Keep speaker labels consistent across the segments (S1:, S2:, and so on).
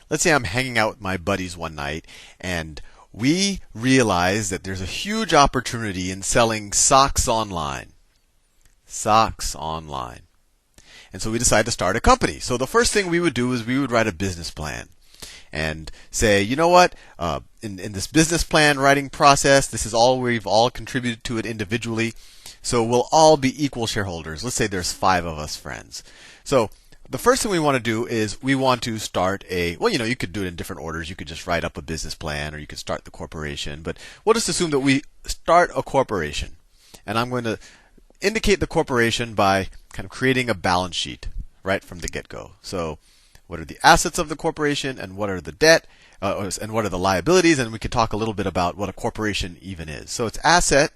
S1: let's say I'm hanging out with my buddies one night and we realize that there's a huge opportunity in selling socks online. Socks online. And so we decide to start a company. So the first thing we would do is we would write a business plan and say, you know what, in this business plan writing process, this is all we've all contributed to it individually. So we'll all be equal shareholders. Let's say there's 5 of us friends. So the first thing we want to do is we want to start you could do it in different orders. You could just write up a business plan or you could start the corporation. But we'll just assume that we start a corporation. And I'm going to indicate the corporation by kind of creating a balance sheet right from the get-go. So what are the assets of the corporation and what are the debt and what are the liabilities? And we can talk a little bit about what a corporation even is. So its asset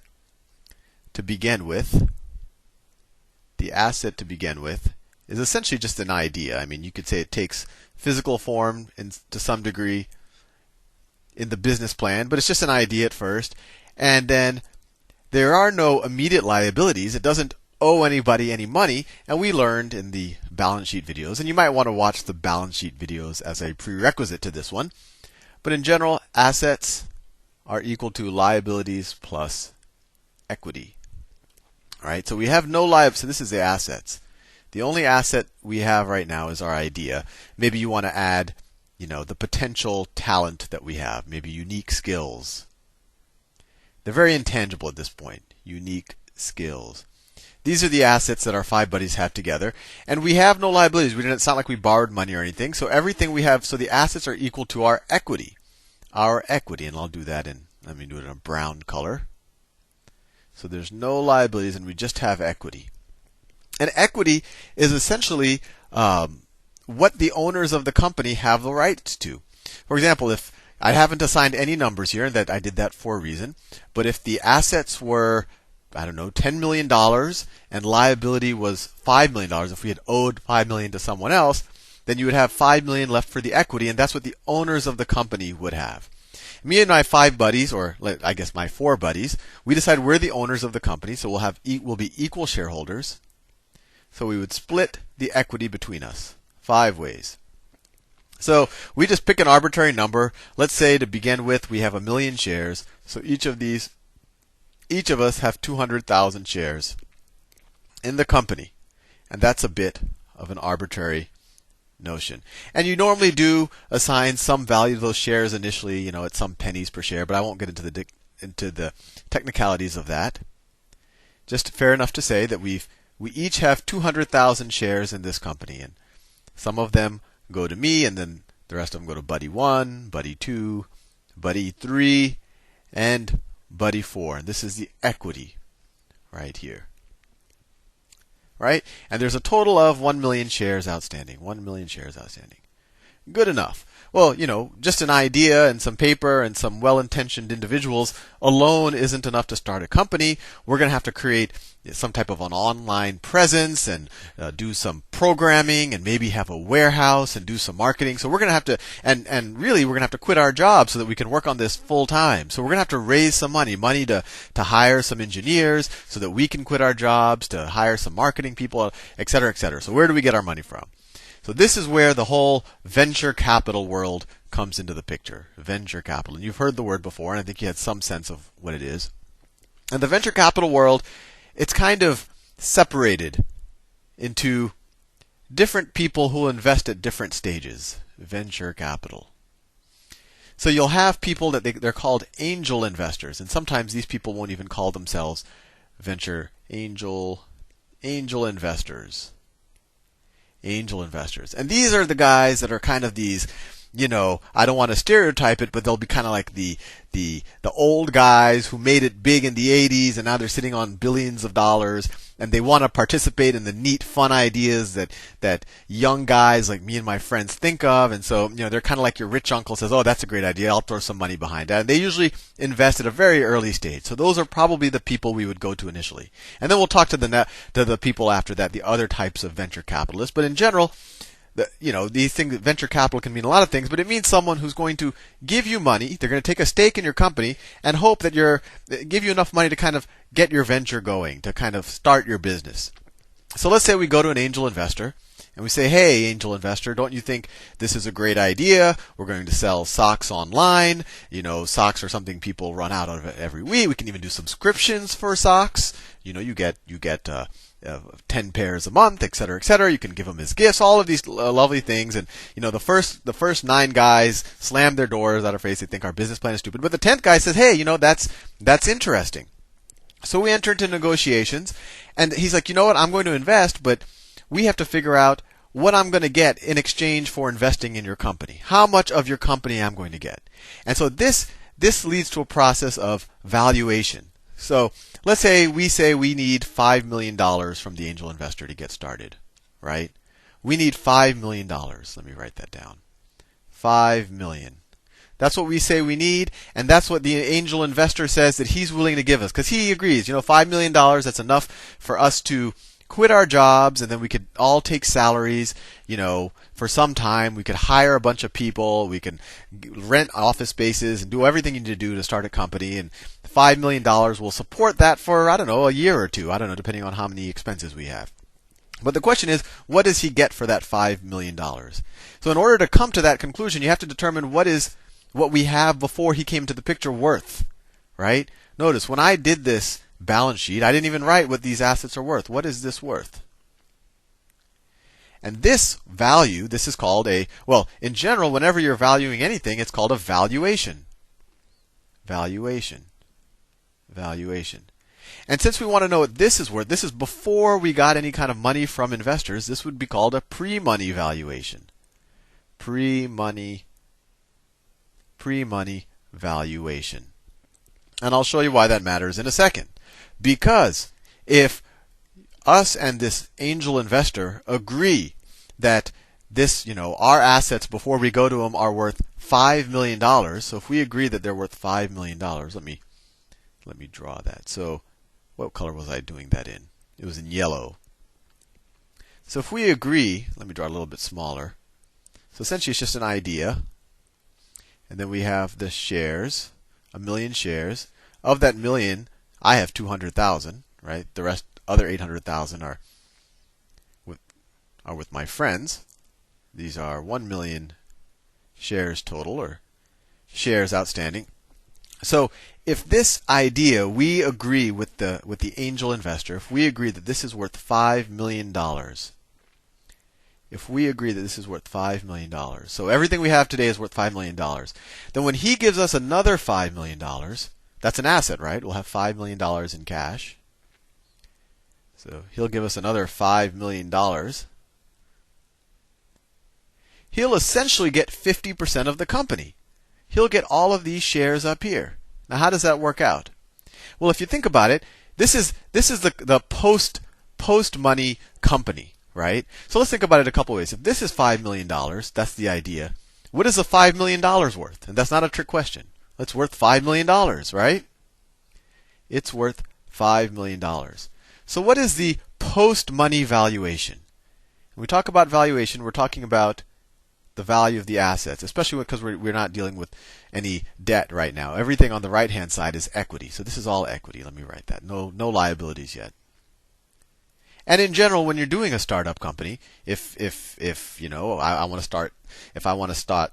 S1: to begin with, the asset to begin with is essentially just an idea. I mean, you could say it takes physical form to some degree in the business plan, but it's just an idea at first. And then there are no immediate liabilities. It doesn't owe anybody any money. And we learned in the balance sheet videos, and you might want to watch the balance sheet videos as a prerequisite to this one. But in general, assets are equal to liabilities plus equity. All right, so we have no liabilities. So this is the assets. The only asset we have right now is our idea. Maybe you want to add, the potential talent that we have, maybe unique skills. They're very intangible at this point, unique skills. These are the assets that our 5 buddies have together. And we have no liabilities. It's not like we borrowed money or anything. So everything we have, so the assets are equal to our equity. Our equity, and I'll do that let me do it in a brown color. So there's no liabilities and we just have equity. And equity is essentially what the owners of the company have the rights to. For example, if I haven't assigned any numbers here, and that I did that for a reason, but if the assets were, $10 million and liability was $5 million, if we had owed $5 million to someone else, then you would have $5 million left for the equity, and that's what the owners of the company would have. Me and my 5 buddies, or I guess my 4 buddies, we decide we're the owners of the company, so we'll be equal shareholders. So we would split the equity between us 5 ways. So we just pick an arbitrary number. Let's say to begin with we have 1 million shares. So each of us have 200,000 shares in the company. And that's a bit of an arbitrary notion. And you normally do assign some value to those shares initially, at some pennies per share, but I won't get into the technicalities of that. Just fair enough to say that we each have 200,000 shares in this company, and some of them go to me, and then the rest of them go to buddy 1, buddy 2, buddy 3, and buddy 4. And this is the equity right here. Right? And there's a total of 1 million shares outstanding. 1 million shares outstanding. Good enough. Well, just an idea and some paper and some well-intentioned individuals alone isn't enough to start a company. We're going to have to create some type of an online presence and do some programming and maybe have a warehouse and do some marketing. So we're going to have to, and really we're going to have to quit our job so that we can work on this full time. So we're going to have to raise some money to hire some engineers so that we can quit our jobs, to hire some marketing people, et cetera, et cetera. So where do we get our money from? So this is where the whole venture capital world comes into the picture. Venture capital. And you've heard the word before, and I think you had some sense of what it is. And the venture capital world, it's kind of separated into different people who invest at different stages. Venture capital. So you'll have people that they're called angel investors. And sometimes these people won't even call themselves angel investors. Angel investors. And these are the guys that are kind of these, I don't want to stereotype it, but they'll be kind of like the old guys who made it big in the 80s and now they're sitting on billions of dollars and they want to participate in the neat, fun ideas that young guys like me and my friends think of. And so, they're kind of like your rich uncle says, oh, that's a great idea. I'll throw some money behind that. And they usually invest at a very early stage. So those are probably the people we would go to initially. And then we'll talk to the people after that, the other types of venture capitalists. But in general, these things, venture capital can mean a lot of things, but it means someone who's going to give you money. They're going to take a stake in your company and hope that give you enough money to kind of get your venture going, to kind of start your business. So let's say we go to an angel investor And we say, hey, angel investor, don't you think this is a great idea? We're going to sell socks online. Socks are something people run out of every week. We can even do subscriptions for socks. You get 10 pairs a month, et cetera, et cetera. You can give them as gifts, all of these lovely things. And, the first 9 guys slam their doors out of face. They think our business plan is stupid. But the 10th guy says, hey, that's interesting. So we enter into negotiations. And he's like, you know what? I'm going to invest, but we have to figure out what I'm going to get in exchange for investing in your company. How much of your company I'm going to get. And so this leads to a process of valuation. So let's say we need $5 million from the angel investor to get started, right? We need $5 million. Let me write that down. $5 million. That's what we say we need, and that's what the angel investor says that he's willing to give us, because he agrees. $5 million, that's enough for us to quit our jobs, and then we could all take salaries, for some time. We could hire a bunch of people. We can rent office spaces and do everything you need to do to start a company. And $5 million will support that for, a year or two. Depending on how many expenses we have. But the question is, what does he get for that $5 million? So in order to come to that conclusion, you have to determine what we have before he came to the picture worth, right? Notice, when I did this balance sheet, I didn't even write what these assets are worth. What is this worth? And this value, this is called in general, whenever you're valuing anything, it's called a valuation. Valuation. And since we want to know what this is worth, this is before we got any kind of money from investors, this would be called a pre-money valuation. Pre-money valuation. And I'll show you why that matters in a second. Because if us and this angel investor agree that our assets before we go to them are worth $5 million. So if we agree that they're worth $5 million, let me draw that. So what color was I doing that in? It was in yellow. So if we agree, let me draw it a little bit smaller. So essentially it's just an idea. And then we have the shares, 1 million shares. Of that million, I have 200,000, right? The rest, other 800,000 are with my friends. These are 1 million shares total, or shares outstanding. So if this idea, we agree with the angel investor, if we agree that this is worth $5 million, if we agree that this is worth $5 million, so everything we have today is worth $5 million, then when he gives us another $5 million, that's an asset, right? We'll have $5 million in cash. So he'll give us another $5 million. He'll essentially get 50% of the company. He'll get all of these shares up here. Now, how does that work out? Well, if you think about it, this is the post money company, right? So let's think about it a couple ways. If this is $5 million, that's the idea. What is the $5 million worth? And that's not a trick question. It's worth $5 million, right? It's worth $5 million. So what is the post-money valuation? When we talk about valuation, we're talking about the value of the assets, especially because we're not dealing with any debt right now. Everything on the right-hand side is equity. So this is all equity. Let me write that. No liabilities yet. And in general, when you're doing a startup company, if I want to start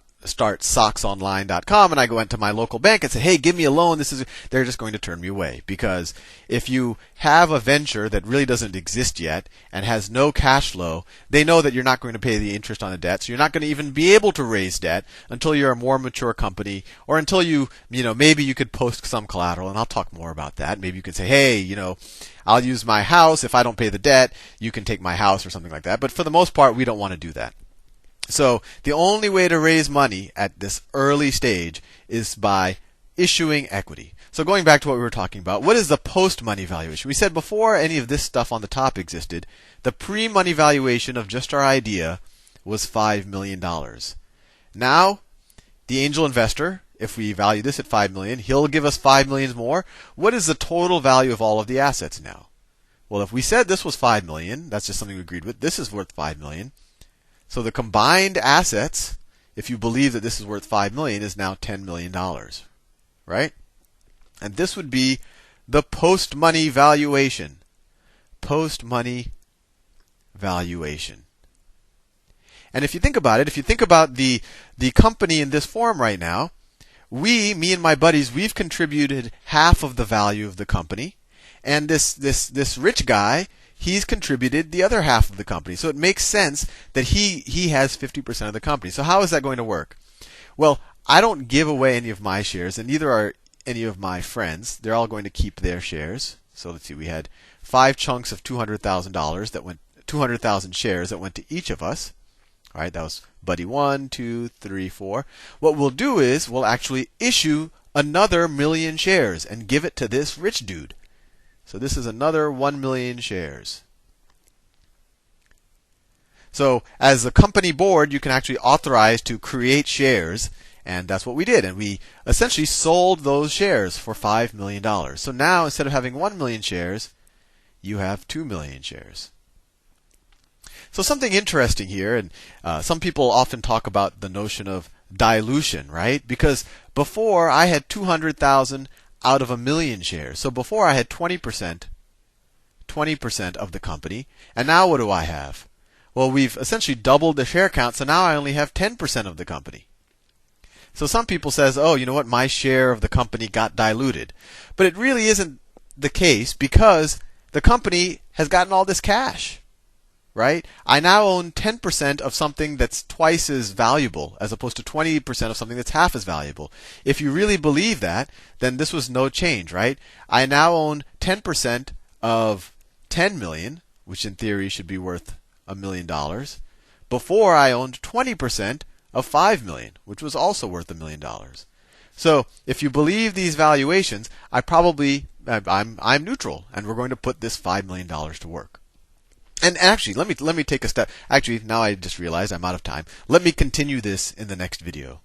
S1: socksonline.com and I go into my local bank and say, hey, give me a loan, they're just going to turn me away. Because if you have a venture that really doesn't exist yet and has no cash flow, they know that you're not going to pay the interest on the debt, so you're not going to even be able to raise debt until you're a more mature company, or until maybe you could post some collateral, and I'll talk more about that. Maybe you could say, hey, I'll use my house. If I don't pay the debt, you can take my house or something like that. But for the most part, we don't want to do that. So the only way to raise money at this early stage is by issuing equity. So going back to what we were talking about, what is the post-money valuation? We said before any of this stuff on the top existed, the pre-money valuation of just our idea was $5 million. Now, the angel investor, if we value this at $5 million, he'll give us $5 million more. What is the total value of all of the assets now? Well, if we said this was $5 million, that's just something we agreed with. This is worth $5 million. So the combined assets, if you believe that this is worth $5 million, is now $10 million, right? And this would be the post-money valuation. Post-money valuation. And if you think about it, if you think about the company in this form right now, me and my buddies, we've contributed half of the value of the company, and this rich guy, he's contributed the other half of the company. So it makes sense that he has 50% of the company. So how is that going to work? Well, I don't give away any of my shares, and neither are any of my friends. They're all going to keep their shares. So let's see, we had 5 chunks of $200,000 that went 200,000 shares that went to each of us. All right, that was buddy 1, 2, 3, 4. What we'll do is we'll actually issue another 1,000,000 shares and give it to this rich dude. So this is another 1,000,000 shares. So as a company board, you can actually authorize to create shares, and that's what we did. And we essentially sold those shares for $5 million. So now instead of having 1,000,000 shares, you have 2,000,000 shares. So something interesting here, and some people often talk about the notion of dilution, right? Because before I had 200,000 out of 1,000,000 shares. So before I had 20% of the company, and now what do I have? Well, we've essentially doubled the share count, so now I only have 10% of the company. So some people says, oh, you know what, my share of the company got diluted. But it really isn't the case, because the company has gotten all this cash. Right? I now own 10% of something that's twice as valuable as opposed to 20% of something that's half as valuable. If you really believe that, then this was no change, right? I now own 10% of 10 million, which in theory should be worth $1 million. Before I owned 20% of 5 million, which was also worth $1 million. So if you believe these valuations, I'm neutral, and we're going to put this $5 million to work. And actually, let me take a step. Actually, now I just realized I'm out of time. Let me continue this in the next video.